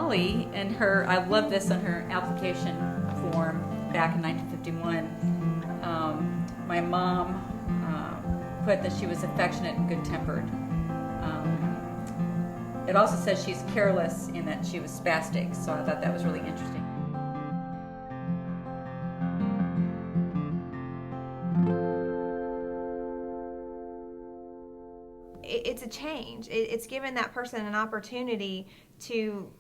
Molly and her, I love this on her application form back in 1951. My mom put that she was affectionate and good-tempered. It also says she's careless and that she was spastic, so I thought that was really interesting. It's a change. It's given that person an opportunity to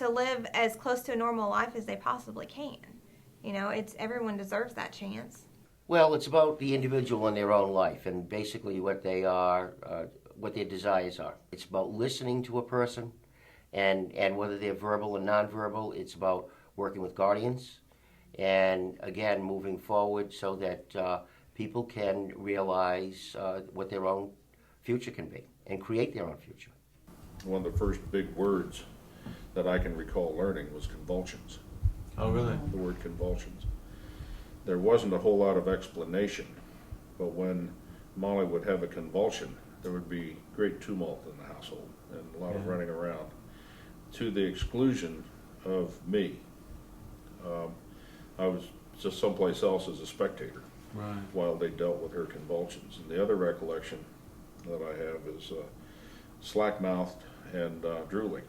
live as close to a normal life as they possibly can. You know, everyone deserves that chance. Well, it's about the individual in their own life and basically what they are, what their desires are. It's about listening to a person and whether they're verbal or nonverbal. It's about working with guardians and, again, moving forward so that people can realize what their own future can be and create their own future. One of the first big words that I can recall learning was convulsions. Oh, really? The word convulsions. There wasn't a whole lot of explanation, but when Molly would have a convulsion, there would be great tumult in the household and a lot of running around, to the exclusion of me. I was just someplace else as a spectator while they dealt with her convulsions. And the other recollection that I have is slack-mouthed and drooling,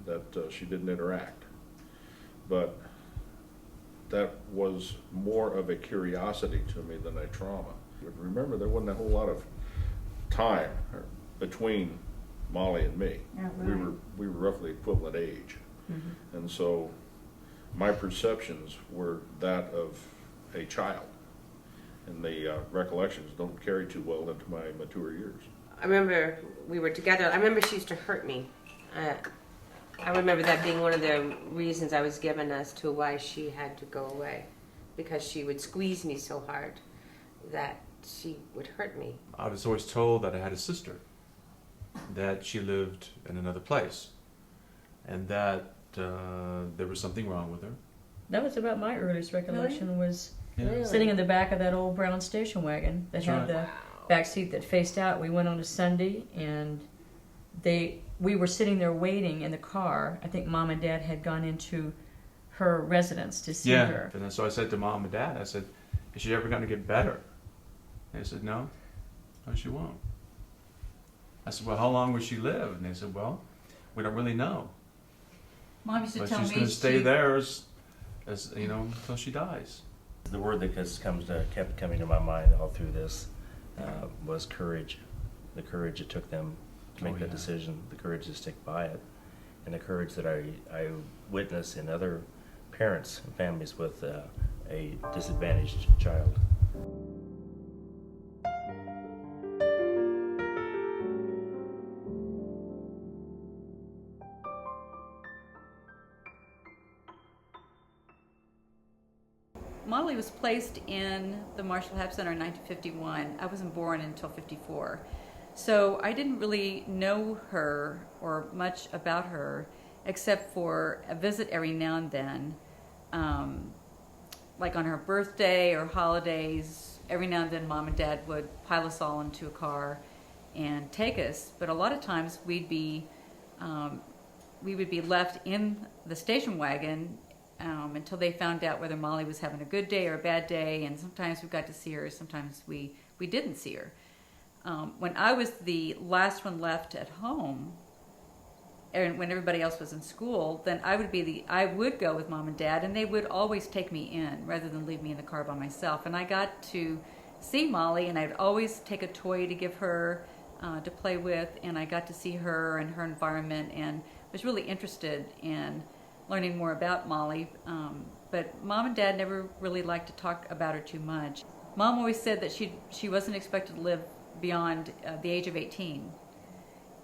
that she didn't interact. But that was more of a curiosity to me than a trauma. But remember, there wasn't a whole lot of time between Molly and me. Yeah, right. We were roughly equivalent age. Mm-hmm. And so my perceptions were that of a child. And the recollections don't carry too well into my mature years. I remember we were together. I remember she used to hurt me. I remember that being one of the reasons I was given as to why she had to go away, because she would squeeze me so hard that she would hurt me. I was always told that I had a sister, that she lived in another place, and that there was something wrong with her. That was about my earliest recollection, was Yeah. sitting in the back of that old brown station wagon that had the back seat that faced out. We went on a Sunday, and we were sitting there waiting in the car. I think Mom and Dad had gone into her residence to see her. And then, so I said to Mom and Dad, I said, is she ever going to get better? And they said, no, she won't. I said, well, how long will she live? And they said, well, we don't really know. Mom used to But tell me she's going to stay there as you know, until she dies. The word that kept coming to my mind all through this was courage. The courage it took them to make that decision, the courage to stick by it, and the courage that I witness in other parents and families with a disadvantaged child. Molly was placed in the Marshall Hab Center in 1951. I wasn't born until 54. So I didn't really know her or much about her except for a visit every now and then. Like on her birthday or holidays, every now and then Mom and Dad would pile us all into a car and take us. But a lot of times we would be left in the station wagon until they found out whether Molly was having a good day or a bad day, and sometimes we got to see her, sometimes we didn't see her. When I was the last one left at home, and when everybody else was in school, then I would go with Mom and Dad, and they would always take me in rather than leave me in the car by myself. And I got to see Molly, and I'd always take a toy to give her to play with, and I got to see her and her environment, and was really interested in learning more about Molly, but Mom and Dad never really liked to talk about her too much. Mom always said that she wasn't expected to live beyond the age of 18,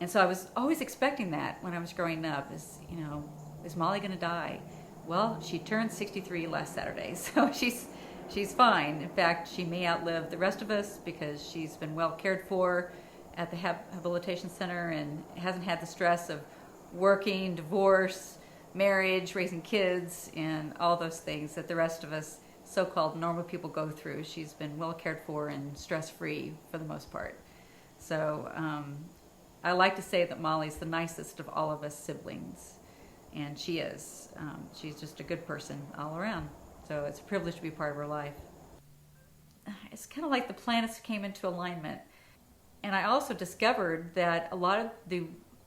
and so I was always expecting that when I was growing up. Is Molly going to die? Well, she turned 63 last Saturday, so she's fine. In fact, she may outlive the rest of us because she's been well cared for at the Habilitation Center and hasn't had the stress of working, divorce, marriage, raising kids, and all those things that the rest of us so-called normal people go through. She's been well cared for and stress-free for the most part. So I like to say that Molly's the nicest of all of us siblings. and she is. She's just a good person all around. So it's a privilege to be part of her life. It's kind of like the planets came into alignment. And I also discovered that a lot of the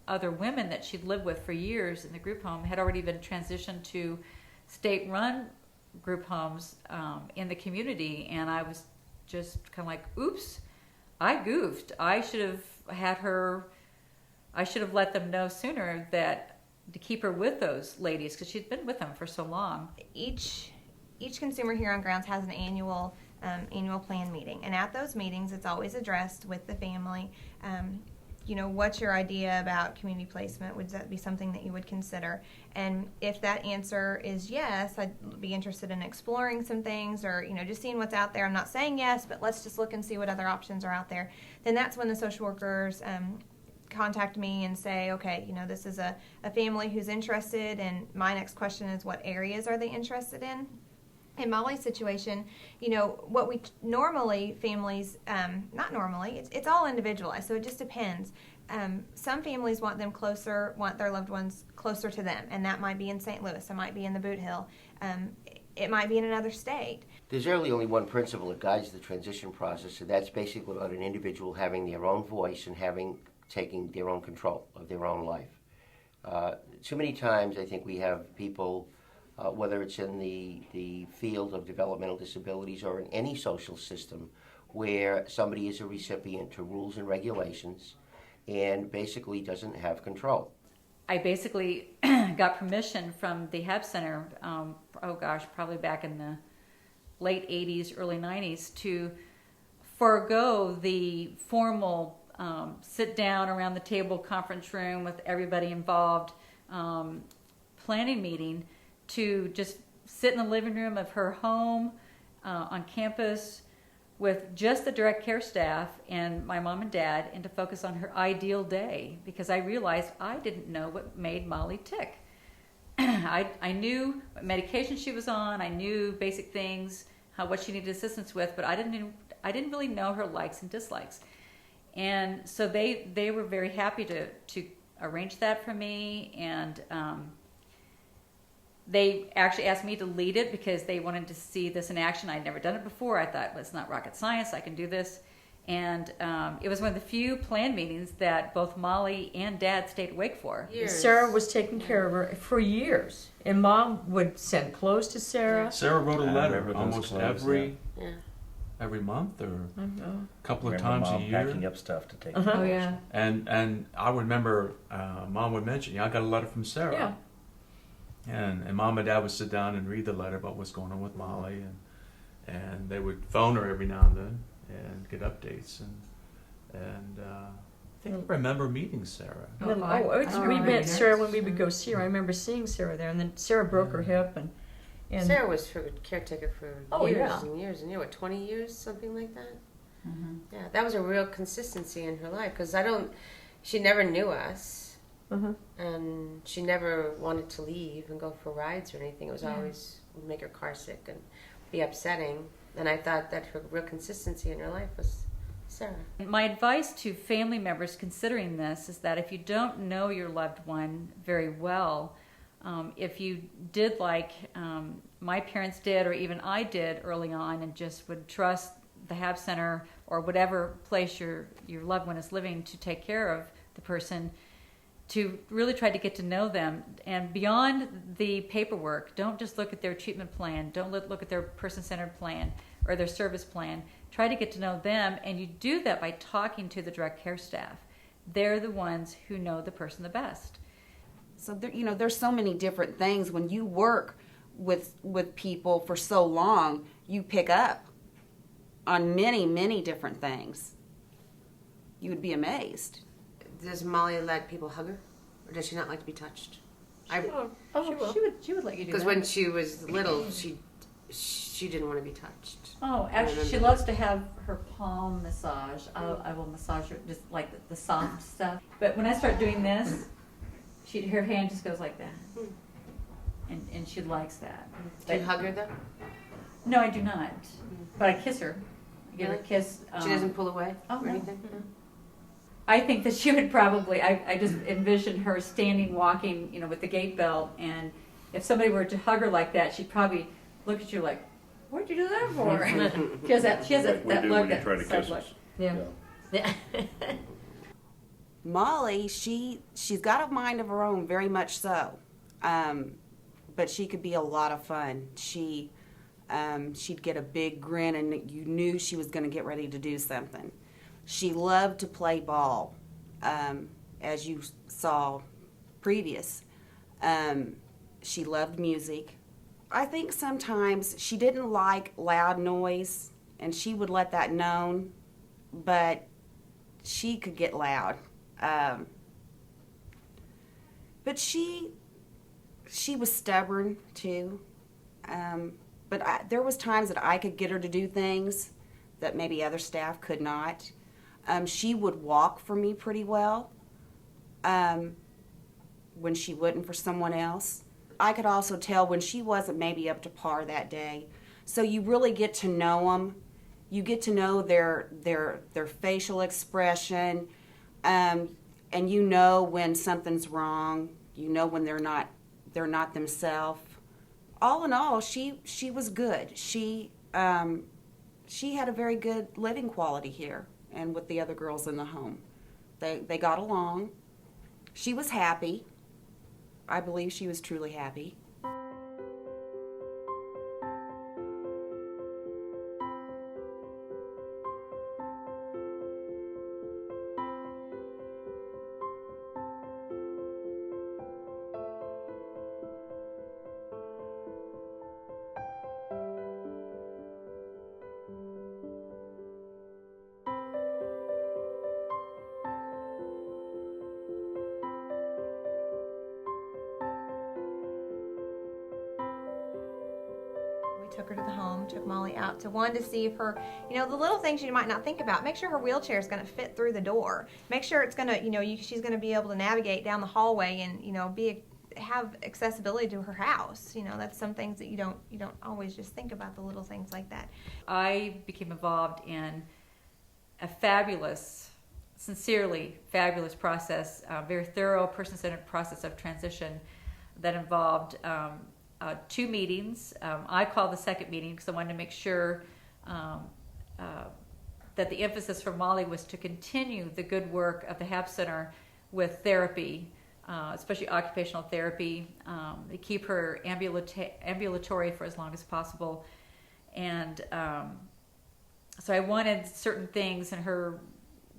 other women that she'd lived with for years in the group home had already been transitioned to state-run group homes in the community. And I was just kind of like, oops, I goofed. I should have let them know sooner that to keep her with those ladies, because she'd been with them for so long. Each consumer here on grounds has an annual plan meeting, and at those meetings it's always addressed with the family. What's your idea about community placement? Would that be something that you would consider? And if that answer is yes, I'd be interested in exploring some things, or just seeing what's out there. I'm not saying yes, but let's just look and see what other options are out there. Then that's when the social workers contact me and say, okay, this is a family who's interested, and my next question is, what areas are they interested in? In Molly's situation, what we normally, families, not normally, it's all individualized, so it just depends. Some families want their loved ones closer to them, and that might be in St. Louis, it might be in the Boot Hill, it might be in another state. There's really only one principle that guides the transition process, and that's basically about an individual having their own voice and taking their own control of their own life. Too many times I think we have people, whether it's in the field of developmental disabilities or in any social system, where somebody is a recipient to rules and regulations and basically doesn't have control. I basically got permission from the HAB Center, probably back in the late 80s, early 90s, to forego the formal sit down around the table conference room with everybody involved planning meeting, to just sit in the living room of her home on campus with just the direct care staff and my mom and dad, and to focus on her ideal day, because I realized I didn't know what made Molly tick. I knew what medication she was on, I knew basic things, what she needed assistance with, but I didn't really know her likes and dislikes. And so they were very happy to arrange that for me, and they actually asked me to lead it because they wanted to see this in action. I'd never done it before. I thought, well, it's not rocket science, I can do this. And it was one of the few plan meetings that both Molly and Dad stayed awake for. Years. Sarah was taking care of her for years, and Mom would send clothes to Sarah. Sarah wrote a I letter remember those almost clothes, every month or a couple of Remember times a Mom year. packing up stuff to take. Oh yeah. And I would remember Mom would mention, I got a letter from Sarah. Yeah. And Mom and Dad would sit down and read the letter about what's going on with Molly, and they would phone her every now and then and get updates, and I think I remember meeting Sarah. We met Sarah when we would go see her. I remember seeing Sarah there, and then Sarah broke her hip, and Sarah was her caretaker for years and years and years, 20 years, something like that. Mm-hmm. Yeah, that was a real consistency in her life, because she never knew us. And she never wanted to leave and go for rides or anything. It was always would make her car sick and be upsetting. And I thought that her real consistency in her life was Sarah. My advice to family members considering this is that if you don't know your loved one very well, if you did like my parents did, or even I did early on, and just would trust the HAB Center or whatever place your loved one is living to take care of the person, to really try to get to know them. And beyond the paperwork, don't just look at their treatment plan, don't look at their person-centered plan or their service plan. Try to get to know them, and you do that by talking to the direct care staff. They're the ones who know the person the best. So there's so many different things. When you work with people for so long, you pick up on many, many different things. You would be amazed. Does Molly let people hug her, or does she not like to be touched? She would let you do that. Because when she was little, she didn't want to be touched. Oh, actually, she loves to have her palm massage. I will massage her, just like the soft stuff. But when I start doing this, her hand just goes like that, and she likes that. Do you hug her though? No, I do not. But I kiss her. I give her a kiss. She doesn't pull away Oh, or no. anything. I think that she would probably, I just envision her standing, walking, with the gate belt, and if somebody were to hug her like that, she'd probably look at you like, what'd you do that for? She has that Like we that do look, when you that try to sad kiss look. us. Yeah. Yeah. Molly, she's got a mind of her own, very much so. But she could be a lot of fun. She'd get a big grin, and you knew she was going to get ready to do something. She loved to play ball, as you saw previous. She loved music. I think sometimes she didn't like loud noise, and she would let that known, but she could get loud. But she was stubborn too. But there was times that I could get her to do things that maybe other staff could not. She would walk for me pretty well when she wouldn't for someone else. I could also tell when she wasn't maybe up to par that day. So you really get to know them. You get to know their facial expression, and you know when something's wrong. You know when they're not themselves. All in all, she was good. She had a very good living quality here and with the other girls in the home. They got along. She was happy. I believe she was truly happy. Took her to the home, took Molly out to see if her, the little things you might not think about. Make sure her wheelchair is going to fit through the door. Make sure it's going to, she's going to be able to navigate down the hallway and, have accessibility to her house. That's some things that you don't always just think about, the little things like that. I became involved in a fabulous, sincerely fabulous process, a very thorough, person-centered process of transition that involved 2 meetings. I called the second meeting because I wanted to make sure that the emphasis for Molly was to continue the good work of the HAB Center with therapy, especially occupational therapy. They keep her ambulatory for as long as possible. And so I wanted certain things in her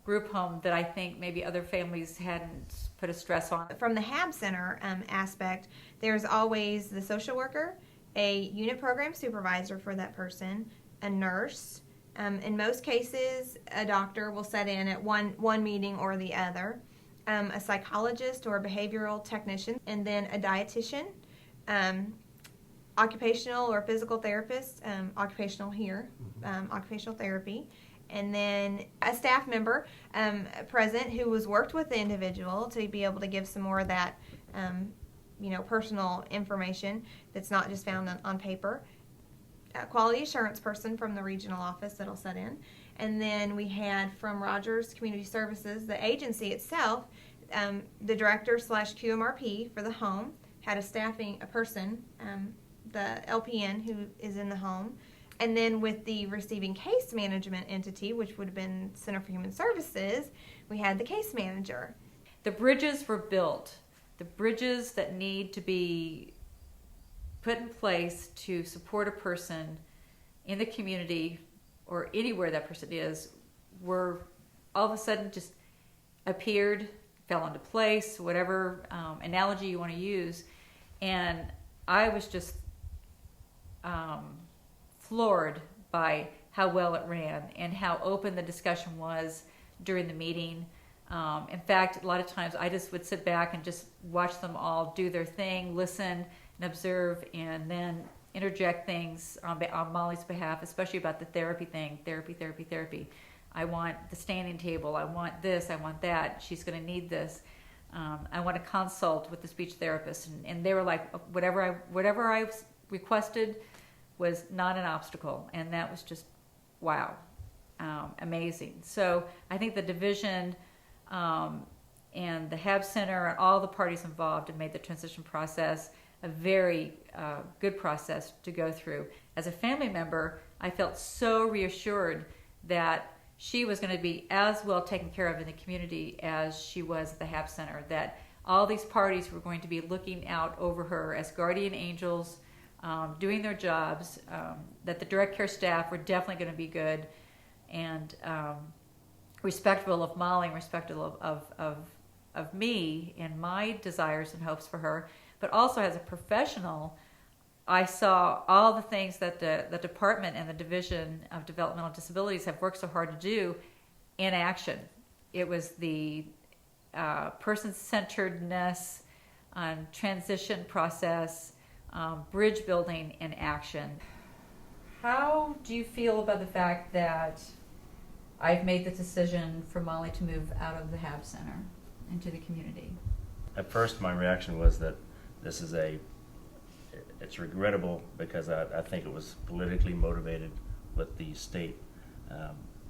group home that I think maybe other families hadn't put a stress on. From the HAB Center aspect, there's always the social worker, a unit program supervisor for that person, a nurse. In most cases, a doctor will set in at one meeting or the other, a psychologist or a behavioral technician, and then a dietitian, occupational or physical therapist, occupational therapy, and then a staff member present who has worked with the individual to be able to give some more of that, personal information that's not just found on paper. A quality assurance person from the regional office that'll set in. And then we had from Rogers Community Services, the agency itself, the director / QMRP for the home, had a person, the LPN who is in the home. And then with the receiving case management entity, which would have been Center for Human Services, we had the case manager. The bridges were built. The bridges that need to be put in place to support a person in the community or anywhere that person is were all of a sudden just appeared, fell into place, whatever analogy you want to use. And I was just floored by how well it ran and how open the discussion was during the meeting. In fact, a lot of times I just would sit back and just watch them all do their thing, listen and observe, and then interject things on Molly's behalf, especially about the therapy thing. Therapy. I want the standing table. I want this. I want that. She's going to need this. I want to consult with the speech therapist. And they were like, whatever I requested was not an obstacle. And that was just, wow, amazing. So I think the division and the HAB Center and all the parties involved have made the transition process a very good process to go through. As a family member, I felt so reassured that she was going to be as well taken care of in the community as she was at the HAB Center, that all these parties were going to be looking out over her as guardian angels, doing their jobs, that the direct care staff were definitely going to be good and respectful of Molly and respectful of me and my desires and hopes for her. But also as a professional, I saw all the things that the department and the Division of Developmental Disabilities have worked so hard to do in action. It was the person-centeredness, transition process, bridge building in action. How do you feel about the fact that I've made the decision for Molly to move out of the HAB Center into the community? At first, my reaction was that it's regrettable because I think it was politically motivated with the state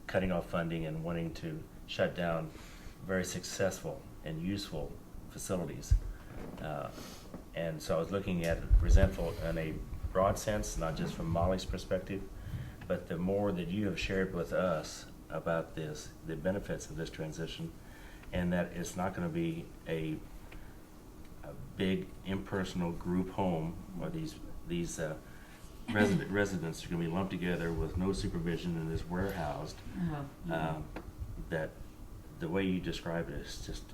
cutting off funding and wanting to shut down very successful and useful facilities. And so I was looking at it resentful in a broad sense, not just from Molly's perspective, but the more that you have shared with us about this, the benefits of this transition, and that it's not going to be a big impersonal group home where these residents are going to be lumped together with no supervision and is warehoused. That the way you described it is just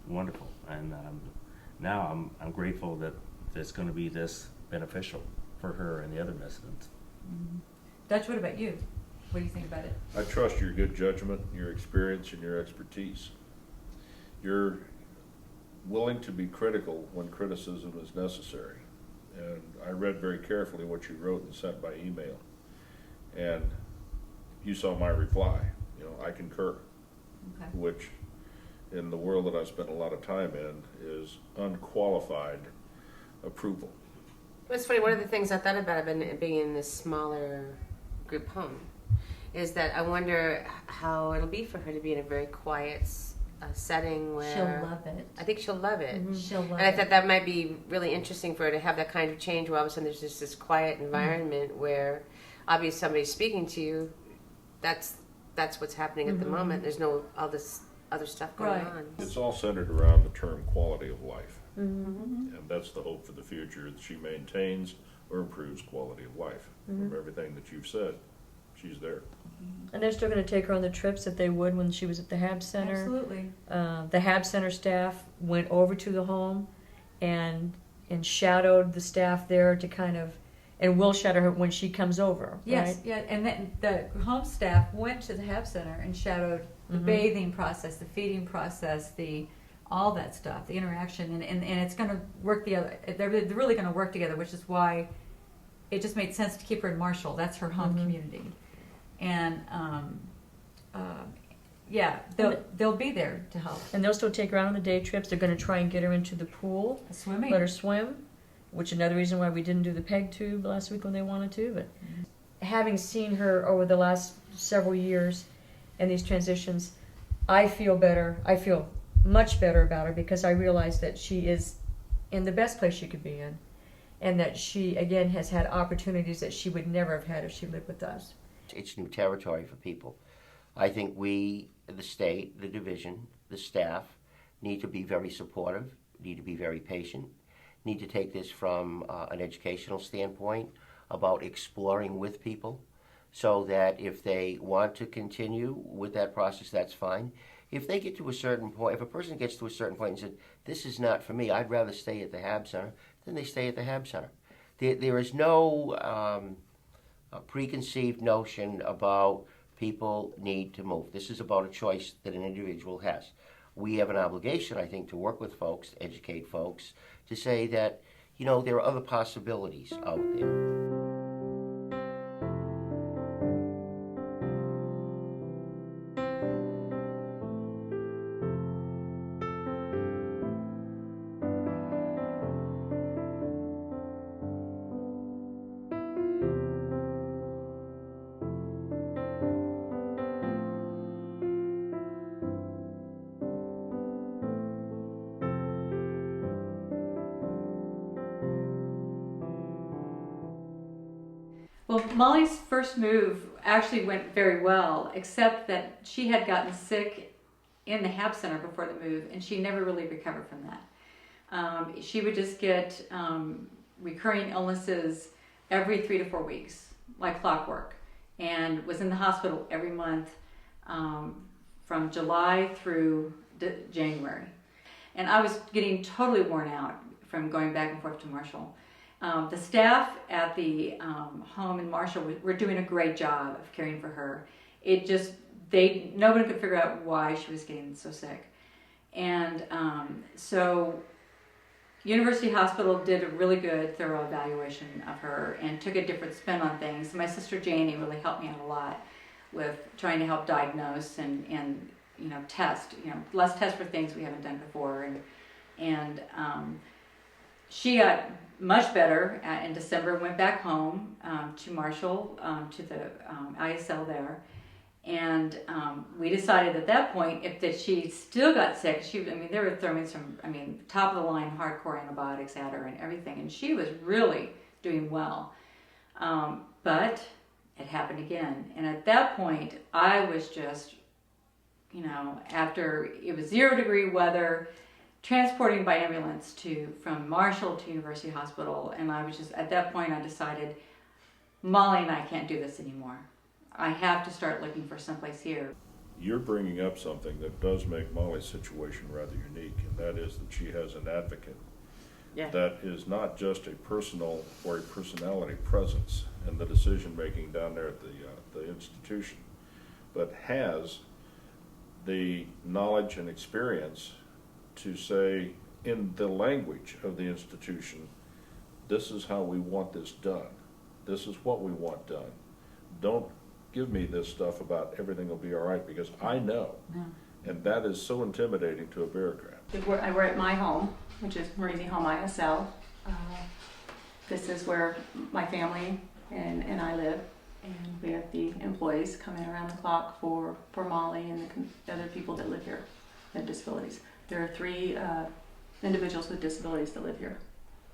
wonderful, and now I'm grateful that it's going to be this beneficial for her and the other residents. Mm-hmm. Dutch, what about you? What do you think about it? I trust your good judgment, your experience, and your expertise. You're willing to be critical when criticism is necessary. And I read very carefully what you wrote and sent by email. And you saw my reply. You know, I concur. Okay. Which, in the world that I spent a lot of time in, is unqualified approval. It's funny, one of the things I thought about being in this smaller group home is that I wonder how it'll be for her to be in a very quiet setting where She'll love it. I think she'll love it. Mm-hmm. She'll love And I it. thought that might be really interesting for her to have that kind of change where all of a sudden there's just this quiet environment where obviously somebody's speaking to you. That's what's happening at the moment. There's no all this other stuff going on. It's all centered around the term quality of life. Mm-hmm. And that's the hope for the future, that she maintains or improves quality of life. From everything that you've said, she's there. And they're still going to take her on the trips that they would when she was at the HAB Center. Absolutely. The HAB Center staff went over to the home and shadowed the staff there to kind of, and will shadow her when she comes over. Yes, right? yeah, and then the home staff went to the HAB Center and shadowed the bathing process, the feeding process, all that stuff, the interaction, and it's going to work together. They're really going to work together, which is why it just made sense to keep her in Marshall. That's her home community, and yeah, they'll be there to help. And they'll still take her out on the day trips. They're going to try and get her into the pool, Swimming. let her swim, which is another reason why we didn't do the peg tube last week when they wanted to. But having seen her over the last several years and these transitions, I feel better. I feel much better about her because I realize that she is in the best place she could be in, and that she, again, has had opportunities that she would never have had if she lived with us. It's new territory for people. I think we, the state, the division, the staff, need to be very supportive, need to be very patient, need to take this from an educational standpoint about exploring with people, so that if they want to continue with that process, that's fine. If they get to a certain point, if a person gets to a certain point and says, this is not for me, I'd rather stay at the HAB Center, then they stay at the HAB Center. There is no preconceived notion about people need to move. This is about a choice that an individual has. We have an obligation, I think, to work with folks, to educate folks, to say that, you know, there are other possibilities out there. Well, Molly's first move actually went very well, except that she had gotten sick in the HAP center before the move, and she never really recovered from that. She would just get recurring illnesses every 3 to 4 weeks, like clockwork, and was in the hospital every month from July through January. And I was getting totally worn out from going back and forth to Marshall. The staff at the home in Marshall were doing a great job of caring for her. It just, nobody could figure out why she was getting so sick. And so University Hospital did a really good, thorough evaluation of her and took a different spin on things. My sister Janie really helped me out a lot with trying to help diagnose and test, less tests for things we haven't done before. And she got much better in December, went back home to Marshall, to the ISL there. And we decided at that point that she still got sick. They were throwing some, top of the line hardcore antibiotics at her and everything. And she was really doing well. But it happened again. And at that point, I was just, after it was 0-degree weather, transporting by ambulance from Marshall to University Hospital. And I was just, at that point, I decided, Molly and I can't do this anymore. I have to start looking for someplace here. You're bringing up something that does make Molly's situation rather unique, and that is that she has an advocate. Yeah. That is not just a personal or a personality presence in the decision making down there at the institution, but has the knowledge and experience to say, in the language of the institution, this is how we want this done. This is what we want done. Don't give me this stuff about everything will be all right, because I know. Yeah. And that is so intimidating to a bureaucrat. We're at my home, which is Marie Home ISL. This is where my family and I live. And we have the employees come in around the clock for Molly and the other people that live here that have disabilities. There are 3 individuals with disabilities that live here.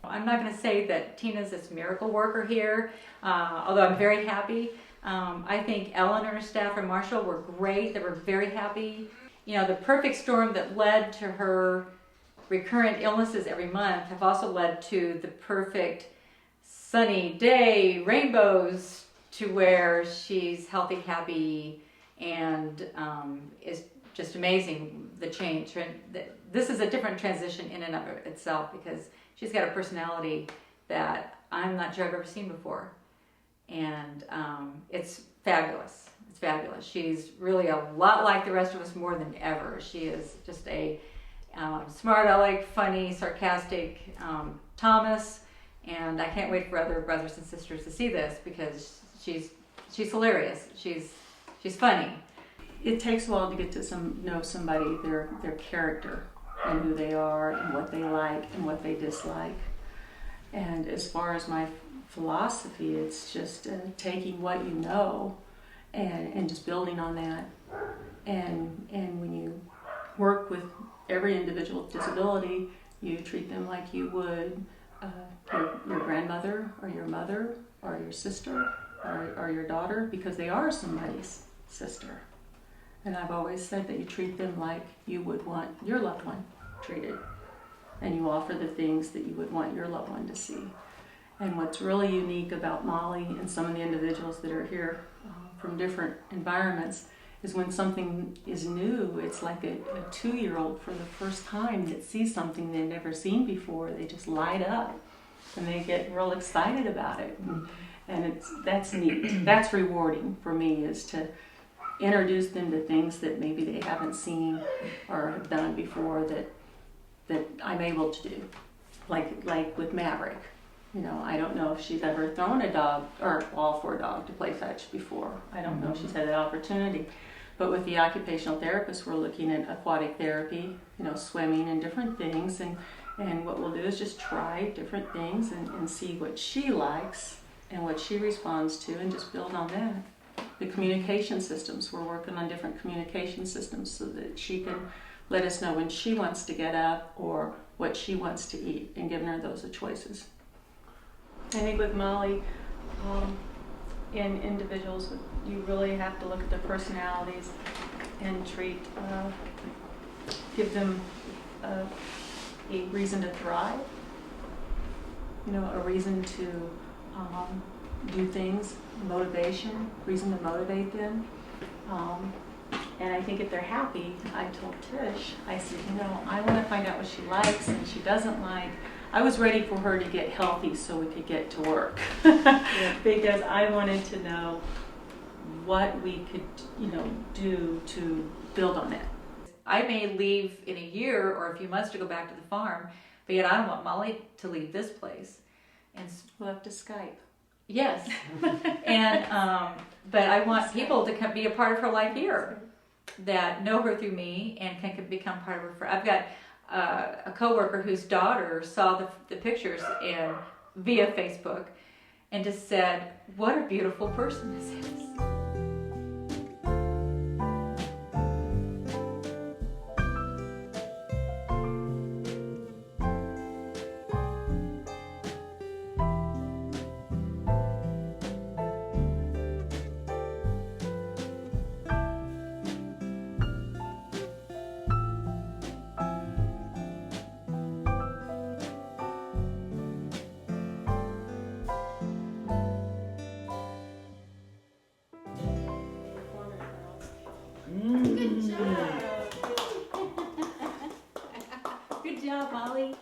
I'm not going to say that Tina's this miracle worker here, although I'm very happy. I think Ellen and her staff from Marshall were great. They were very happy. The perfect storm that led to her recurrent illnesses every month have also led to the perfect sunny day, rainbows, to where she's healthy, happy, and is just amazing, the change. This is a different transition in and of itself, because she's got a personality that I'm not sure I've ever seen before. And it's fabulous. It's fabulous. She's really a lot like the rest of us, more than ever. She is just a smart aleck, funny, sarcastic Thomas. And I can't wait for other brothers and sisters to see this, because she's hilarious. She's funny. It takes a while to get to know somebody, their character, and who they are, and what they like, and what they dislike. And as far as my philosophy, it's just taking what you know and just building on that. And when you work with every individual with disability, you treat them like you would your grandmother or your mother or your sister or your daughter, because they are somebody's sister. And I've always said that you treat them like you would want your loved one treated, and you offer the things that you would want your loved one to see. And what's really unique about Molly and some of the individuals that are here from different environments is when something is new, it's like a 2-year-old for the first time that sees something they've never seen before. They just light up and they get real excited about it. And that's neat. That's rewarding for me, is to introduce them to things that maybe they haven't seen or have done before that I'm able to do. Like with Maverick. I don't know if she's ever thrown a dog or ball for a dog to play fetch before. I don't know if she's had that opportunity. But with the occupational therapist, we're looking at aquatic therapy, swimming and different things. And what we'll do is just try different things and see what she likes and what she responds to, and just build on that. The communication systems, we're working on different communication systems so that she can let us know when she wants to get up or what she wants to eat, and giving her those choices. I think with Molly, in individuals. You really have to look at their personalities and give them a reason to thrive. A reason to do things, motivation, reason to motivate them. And I think if they're happy, I told Tish, I said, I want to find out what she likes and she doesn't like. I was ready for her to get healthy so we could get to work. Because I wanted to know what we could, do to build on it. I may leave in a year or a few months to go back to the farm, but yet I don't want Molly to leave this place. And we'll have to Skype. Yes. And but I want people to be a part of her life here that know her through me and can become part of her. I've got a coworker whose daughter saw the pictures via Facebook and just said, "What a beautiful person this is." Good job, Molly.